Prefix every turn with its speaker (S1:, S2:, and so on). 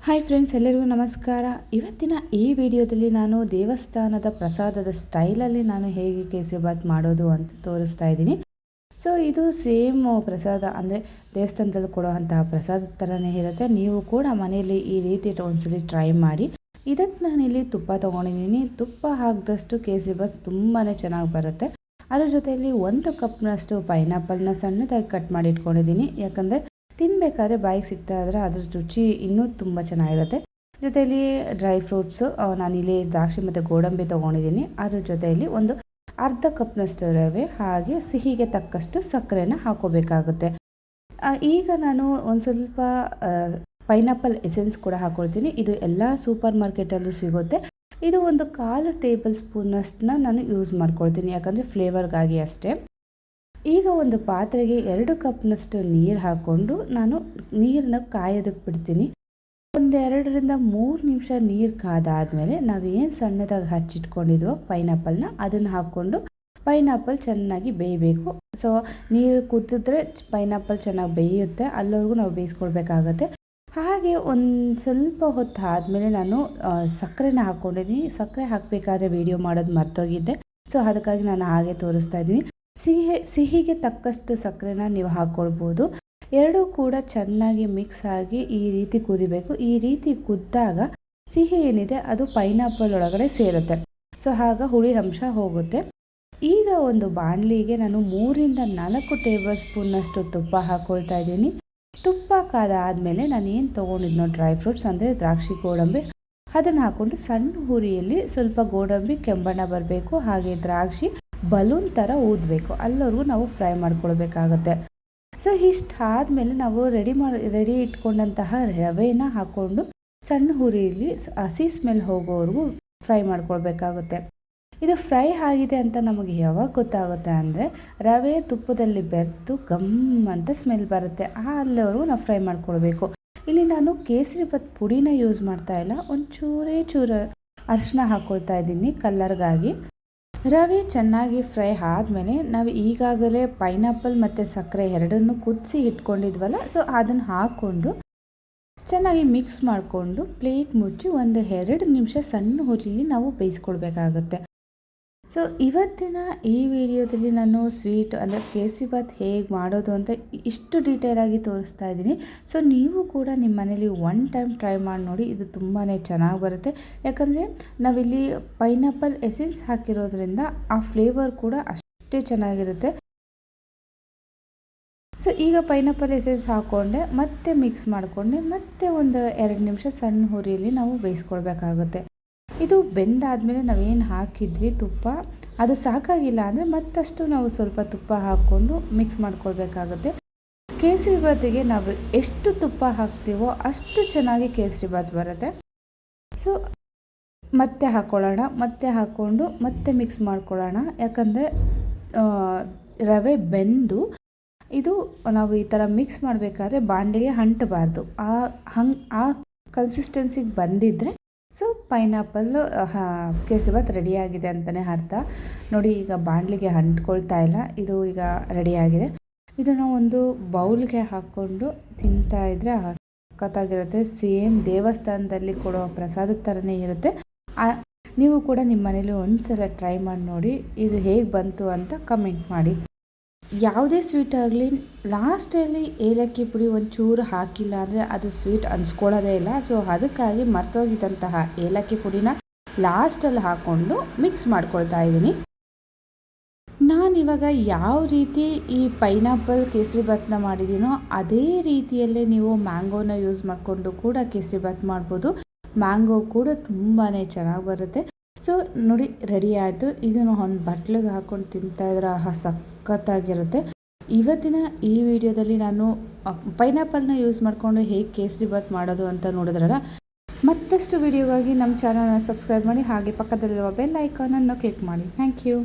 S1: Hi friends, ಎಲ್ಲರಿಗೂ ನಮಸ್ಕಾರ. ಇವತ್ತಿನ ಈ ವಿಡಿಯೋದಲ್ಲಿ ನಾನು ದೇವಸ್ಥಾನದ ಪ್ರಸಾದದ ಸ್ಟೈಲಲ್ಲಿ ನಾನು ಹೇಗೆ ಕೇಸರಿಬಾತ್ ಮಾಡೋದು ಅಂತ ತೋರಿಸ್ತಾ ಇದ್ದೀನಿ. ಸೊ ಇದು ಸೇಮ್ ಪ್ರಸಾದ ಅಂದರೆ ದೇವಸ್ಥಾನದಲ್ಲಿ ಕೊಡುವಂತಹ ಪ್ರಸಾದದ ಥರನೇ ಇರುತ್ತೆ. ನೀವು ಕೂಡ ಮನೆಯಲ್ಲಿ ಈ ರೀತಿ ಒಂದ್ಸಲಿ ಟ್ರೈ ಮಾಡಿ. ಇದಕ್ಕೆ ನಾನಿಲ್ಲಿ ತುಪ್ಪ ತೊಗೊಂಡಿದ್ದೀನಿ. ತುಪ್ಪ ಹಾಕಿದಷ್ಟು ಕೇಸರಿಬಾತ್ ತುಂಬಾ ಚೆನ್ನಾಗಿ ಬರುತ್ತೆ. ಅದರ ಜೊತೆಯಲ್ಲಿ 1 ಕಪ್ನಷ್ಟು ಪೈನಾಪಲ್ನ ಸಣ್ಣದಾಗಿ ಕಟ್ ಮಾಡಿ ಇಟ್ಕೊಂಡಿದ್ದೀನಿ. ಯಾಕಂದರೆ ತಿನ್ನಬೇಕಾದ್ರೆ ಬಾಯಿಗೆ ಸಿಗ್ತಾ ಇದ್ದರೆ ಅದ್ರ ರುಚಿ ಇನ್ನೂ ತುಂಬ ಚೆನ್ನಾಗಿರುತ್ತೆ. ಜೊತೆಯಲ್ಲಿ ಡ್ರೈ ಫ್ರೂಟ್ಸು ನಾನಿಲ್ಲಿ ದ್ರಾಕ್ಷಿ ಮತ್ತು ಗೋಡಂಬಿ ತೊಗೊಂಡಿದ್ದೀನಿ. ಅದ್ರ ಜೊತೆಯಲ್ಲಿ ಒಂದು ಅರ್ಧ ಕಪ್ನಷ್ಟು ರವೆ, ಹಾಗೆ ಸಿಹಿಗೆ ತಕ್ಕಷ್ಟು ಸಕ್ಕರೆನ ಹಾಕೋಬೇಕಾಗುತ್ತೆ. ಈಗ ನಾನು ಒಂದು ಸ್ವಲ್ಪ ಪೈನಾಪಲ್ ಎಸೆನ್ಸ್ ಕೂಡ ಹಾಕ್ಕೊಳ್ತೀನಿ. ಇದು ಎಲ್ಲ ಸೂಪರ್ ಮಾರ್ಕೆಟಲ್ಲೂ ಸಿಗುತ್ತೆ. ಇದು ಒಂದು 1/4 ಟೇಬಲ್ ಸ್ಪೂನಷ್ಟನ್ನ ನಾನು ಯೂಸ್ ಮಾಡ್ಕೊಳ್ತೀನಿ, ಯಾಕಂದರೆ ಫ್ಲೇವರ್ಗಾಗಿ ಅಷ್ಟೇ. ಈಗ ಒಂದು ಪಾತ್ರೆಗೆ 2 ಕಪ್ನಷ್ಟು ನೀರು ಹಾಕ್ಕೊಂಡು ನಾನು ನೀರನ್ನ ಕಾಯೋದಕ್ಕೆ ಬಿಡ್ತೀನಿ. ಒಂದು 2ರಿಂದ 3 ನಿಮಿಷ ನೀರು ಕಾದಾದಮೇಲೆ ನಾವೇನು ಸಣ್ಣದಾಗಿ ಹಚ್ಚಿಟ್ಕೊಂಡಿದ್ವೋ ಪೈನಾಪಲ್ನ ಅದನ್ನು ಹಾಕ್ಕೊಂಡು ಪೈನಾಪಲ್ ಚೆನ್ನಾಗಿ ಬೇಯಬೇಕು. ಸೊ ನೀರು ಕುದಿದ್ರೆ ಪೈನಾಪಲ್ ಚೆನ್ನಾಗಿ ಬೇಯುತ್ತೆ, ಅಲ್ಲಿವರೆಗೂ ನಾವು ಬೇಯಿಸ್ಕೊಳ್ಬೇಕಾಗತ್ತೆ. ಹಾಗೆ ಒಂದು ಸ್ವಲ್ಪ ಹೊತ್ತು ಆದಮೇಲೆ ನಾನು ಸಕ್ಕರೆನ ಹಾಕ್ಕೊಂಡಿದ್ದೀನಿ. ಸಕ್ಕರೆ ಹಾಕಬೇಕಾದ್ರೆ ವಿಡಿಯೋ ಮಾಡೋದು ಮರ್ತೋಗಿದ್ದೆ, ಸೊ ಅದಕ್ಕಾಗಿ ನಾನು ಹಾಗೆ ತೋರಿಸ್ತಾ ಇದ್ದೀನಿ. ಸಿಹಿಗೆ ತಕ್ಕಷ್ಟು ಸಕ್ಕರೆನ ನೀವು ಹಾಕ್ಕೊಳ್ಬೋದು. ಎರಡೂ ಕೂಡ ಚೆನ್ನಾಗಿ ಮಿಕ್ಸ್ ಆಗಿ ಈ ರೀತಿ ಕುದಿಬೇಕು. ಈ ರೀತಿ ಕುದ್ದಾಗ ಸಿಹಿ ಏನಿದೆ ಅದು ಪೈನಾಪಲ್ ಒಳಗಡೆ ಸೇರುತ್ತೆ. ಸೊ ಆಗ ಹುಳಿ ಅಂಶ ಹೋಗುತ್ತೆ. ಈಗ ಒಂದು ಬಾಣಲಿಗೆ ನಾನು 3ರಿಂದ 4 ಟೇಬಲ್ ಸ್ಪೂನ್ನಷ್ಟು ತುಪ್ಪ ಹಾಕ್ಕೊಳ್ತಾ ಇದ್ದೀನಿ. ತುಪ್ಪ ಕಾದಾದಮೇಲೆ ನಾನು ಏನು ತೊಗೊಂಡಿದ್ನೋ ಡ್ರೈ ಫ್ರೂಟ್ಸ್ ಅಂದರೆ ದ್ರಾಕ್ಷಿ, ಗೋಡಂಬಿ, ಅದನ್ನು ಹಾಕ್ಕೊಂಡು ಸಣ್ಣ ಹುರಿಯಲ್ಲಿ ಸ್ವಲ್ಪ ಗೋಡಂಬಿ ಕೆಂಬಣ್ಣ ಬರಬೇಕು, ಹಾಗೆ ದ್ರಾಕ್ಷಿ ಬಲೂನ್ ಥರ ಊದಬೇಕು, ಅಲ್ಲಿವರೆಗೂ ನಾವು ಫ್ರೈ ಮಾಡ್ಕೊಳ್ಬೇಕಾಗತ್ತೆ. ಸೊ ಇಷ್ಟಾದಮೇಲೆ ನಾವು ರೆಡಿ ಇಟ್ಕೊಂಡಂತಹ ರವೆನ ಹಾಕ್ಕೊಂಡು ಸಣ್ಣ ಹುರಿಯಲ್ಲಿ ಹಸಿ ಸ್ಮೆಲ್ ಹೋಗೋವರೆಗೂ ಫ್ರೈ ಮಾಡ್ಕೊಳ್ಬೇಕಾಗುತ್ತೆ. ಇದು ಫ್ರೈ ಆಗಿದೆ ಅಂತ ನಮಗೆ ಯಾವಾಗ ಗೊತ್ತಾಗುತ್ತೆ ಅಂದರೆ ರವೆ ತುಪ್ಪದಲ್ಲಿ ಬೆರೆತು ಗಮ್ ಅಂತ ಸ್ಮೆಲ್ ಬರುತ್ತೆ, ಅಲ್ಲಿವರೆಗೂ ನಾವು ಫ್ರೈ ಮಾಡ್ಕೊಳ್ಬೇಕು. ಇಲ್ಲಿ ನಾನು ಕೇಸರಿಬಾತ್ ಪುಡಿನ ಯೂಸ್ ಮಾಡ್ತಾ ಇಲ್ಲ, ಚೂರು ಅರಿಶಿನ ಹಾಕ್ಕೊಳ್ತಾ ಇದ್ದೀನಿ ಕಲ್ಲರ್ಗಾಗಿ. ರವೆ ಚೆನ್ನಾಗಿ ಫ್ರೈ ಆದಮೇಲೆ ನಾವು ಈಗಾಗಲೇ ಪೈನಾಪಲ್ ಮತ್ತು ಸಕ್ಕರೆ ಎರಡನ್ನೂ ಕುದಿಸಿ ಇಟ್ಕೊಂಡಿದ್ವಲ್ಲ, ಸೊ ಅದನ್ನು ಹಾಕ್ಕೊಂಡು ಚೆನ್ನಾಗಿ ಮಿಕ್ಸ್ ಮಾಡಿಕೊಂಡು ಪ್ಲೇಟ್ ಮುಚ್ಚಿ ಒಂದು 2 ನಿಮಿಷ ಸಣ್ಣ ಹುರಿಲಿ ನಾವು ಬೇಯಿಸ್ಕೊಳ್ಬೇಕಾಗತ್ತೆ. ಸೊ ಇವತ್ತಿನ ಈ ವಿಡಿಯೋದಲ್ಲಿ ನಾನು ಸ್ವೀಟ್ ಅಂದರೆ ಕೇಸರಿಬಾತ್ ಹೇಗೆ ಮಾಡೋದು ಅಂತ ಇಷ್ಟು ಡೀಟೇಲಾಗಿ ತೋರಿಸ್ತಾ ಇದ್ದೀನಿ. ಸೊ ನೀವು ಕೂಡ ನಿಮ್ಮ ಮನೇಲಿ 1 ಟೈಮ್ ಟ್ರೈ ಮಾಡಿ ನೋಡಿ, ಇದು ತುಂಬಾ ಚೆನ್ನಾಗಿ ಬರುತ್ತೆ. ಯಾಕಂದರೆ ನಾವಿಲ್ಲಿ ಪೈನಾಪಲ್ ಎಸೆನ್ಸ್ ಹಾಕಿರೋದ್ರಿಂದ ಆ ಫ್ಲೇವರ್ ಕೂಡ ಅಷ್ಟೇ ಚೆನ್ನಾಗಿರುತ್ತೆ. ಸೊ ಈಗ ಪೈನಾಪಲ್ ಎಸೆನ್ಸ್ ಹಾಕ್ಕೊಂಡೆ ಮತ್ತೆ ಮಿಕ್ಸ್ ಮಾಡಿಕೊಂಡೆ ಮತ್ತೆ ಒಂದು 2 ನಿಮಿಷ ಸಣ್ಣ ಹುರಿಯಲ್ಲಿ ನಾವು ಬೇಯಿಸ್ಕೊಳ್ಬೇಕಾಗುತ್ತೆ. ಇದು ಬೆಂದಾದಮೇಲೆ ನಾವೇನು ಹಾಕಿದ್ವಿ ತುಪ್ಪ, ಅದು ಸಾಕಾಗಿಲ್ಲ ಅಂದರೆ ಮತ್ತಷ್ಟು ನಾವು ಸ್ವಲ್ಪ ತುಪ್ಪ ಹಾಕ್ಕೊಂಡು ಮಿಕ್ಸ್ ಮಾಡ್ಕೊಳ್ಬೇಕಾಗುತ್ತೆ. ಕೇಸರಿಬಾತಿಗೆ ನಾವು ಎಷ್ಟು ತುಪ್ಪ ಹಾಕ್ತೀವೋ ಅಷ್ಟು ಚೆನ್ನಾಗಿ ಕೇಸರಿಬಾತ್ ಬರುತ್ತೆ. ಸೊ ಮತ್ತೆ ಹಾಕ್ಕೊಳ್ಳೋಣ, ಮತ್ತೆ ಹಾಕ್ಕೊಂಡು ಮತ್ತೆ ಮಿಕ್ಸ್ ಮಾಡ್ಕೊಳ್ಳೋಣ. ಯಾಕಂದರೆ ರವೆ ಬೆಂದು ಇದು ನಾವು ಈ ಥರ ಮಿಕ್ಸ್ ಮಾಡಬೇಕಾದ್ರೆ ಬಾಣಲಿಗೆ ಅಂಟಬಾರ್ದು. ಆ ಕನ್ಸಿಸ್ಟೆನ್ಸಿಗೆ ಬಂದಿದ್ದರೆ ಸೊ ಪೈನಾಪಲ್ಲು ಕೇಸರಿಬಾತ್ ರೆಡಿಯಾಗಿದೆ ಅಂತಲೇ ಅರ್ಥ. ನೋಡಿ, ಈಗ ಬಾಣಲಿಗೆ ಅಂಟ್ಕೊಳ್ತಾ ಇಲ್ಲ, ಇದು ಈಗ ರೆಡಿಯಾಗಿದೆ. ಇದನ್ನು ಒಂದು ಬೌಲ್ಗೆ ಹಾಕ್ಕೊಂಡು ತಿಂತಾ ಇದ್ದರೆ ಸಖತ್ತಾಗಿರುತ್ತೆ. ಸೇಮ್ ದೇವಸ್ಥಾನದಲ್ಲಿ ಕೊಡೋ ಪ್ರಸಾದದ ಥರನೇ ಇರುತ್ತೆ. ನೀವು ಕೂಡ ನಿಮ್ಮ ಮನೇಲಿ ಒಂದ್ಸಲ ಟ್ರೈ ಮಾಡಿ ನೋಡಿ, ಇದು ಹೇಗೆ ಬಂತು ಅಂತ ಕಮೆಂಟ್ ಮಾಡಿ. ಯಾವುದೇ ಸ್ವೀಟ್ ಆಗಲಿ ಲಾಸ್ಟಲ್ಲಿ ಏಲಕ್ಕಿ ಪುಡಿ ಒಂಚೂರು ಹಾಕಿಲ್ಲ ಅಂದರೆ ಅದು ಸ್ವೀಟ್ ಅನ್ಸ್ಕೊಳ್ಳೋದೇ ಇಲ್ಲ. ಸೊ ಅದಕ್ಕಾಗಿ ಮರ್ತೋಗಿದ್ದಂತಹ ಏಲಕ್ಕಿ ಪುಡಿನ ಲಾಸ್ಟಲ್ಲಿ ಹಾಕ್ಕೊಂಡು ಮಿಕ್ಸ್ ಮಾಡ್ಕೊಳ್ತಾ ಇದ್ದೀನಿ. ನಾನಿವಾಗ ಯಾವ ರೀತಿ ಈ ಪೈನಾಪಲ್ ಕೇಸರಿಬಾತ್ನ ಮಾಡಿದ್ದೀನೋ ಅದೇ ರೀತಿಯಲ್ಲೇ ನೀವು ಮ್ಯಾಂಗೋನ ಯೂಸ್ ಮಾಡಿಕೊಂಡು ಕೂಡ ಕೇಸರಿಬಾತ್ ಮಾಡ್ಬೋದು. ಮ್ಯಾಂಗೋ ಕೂಡ ತುಂಬಾ ಚೆನ್ನಾಗಿ ಬರುತ್ತೆ. ಸೊ ನೋಡಿ, ರೆಡಿ ಆಯಿತು. ಇದನ್ನು ಒಂದು ಬಟ್ಲಿಗೆ ಹಾಕ್ಕೊಂಡು ತಿಂತಾಯಿದ್ರೆ ಸಖತ್ತಾಗಿರುತ್ತೆ. ಇವತ್ತಿನ ಈ ವಿಡಿಯೋದಲ್ಲಿ ನಾನು ಪೈನಾಪಲ್ನ ಯೂಸ್ ಮಾಡಿಕೊಂಡು ಹೇಗೆ ಕೇಸರಿಬಾತ್ ಮಾಡೋದು ಅಂತ ನೋಡಿದ್ರಲ್ಲ. ಮತ್ತಷ್ಟು ವಿಡಿಯೋಗಾಗಿ ನಮ್ಮ ಚಾನಲ್ನ ಸಬ್ಸ್ಕ್ರೈಬ್ ಮಾಡಿ, ಹಾಗೆ ಪಕ್ಕದಲ್ಲಿರುವ ಬೆಲ್ ಐಕಾನನ್ನು ಕ್ಲಿಕ್ ಮಾಡಿ. Thank you.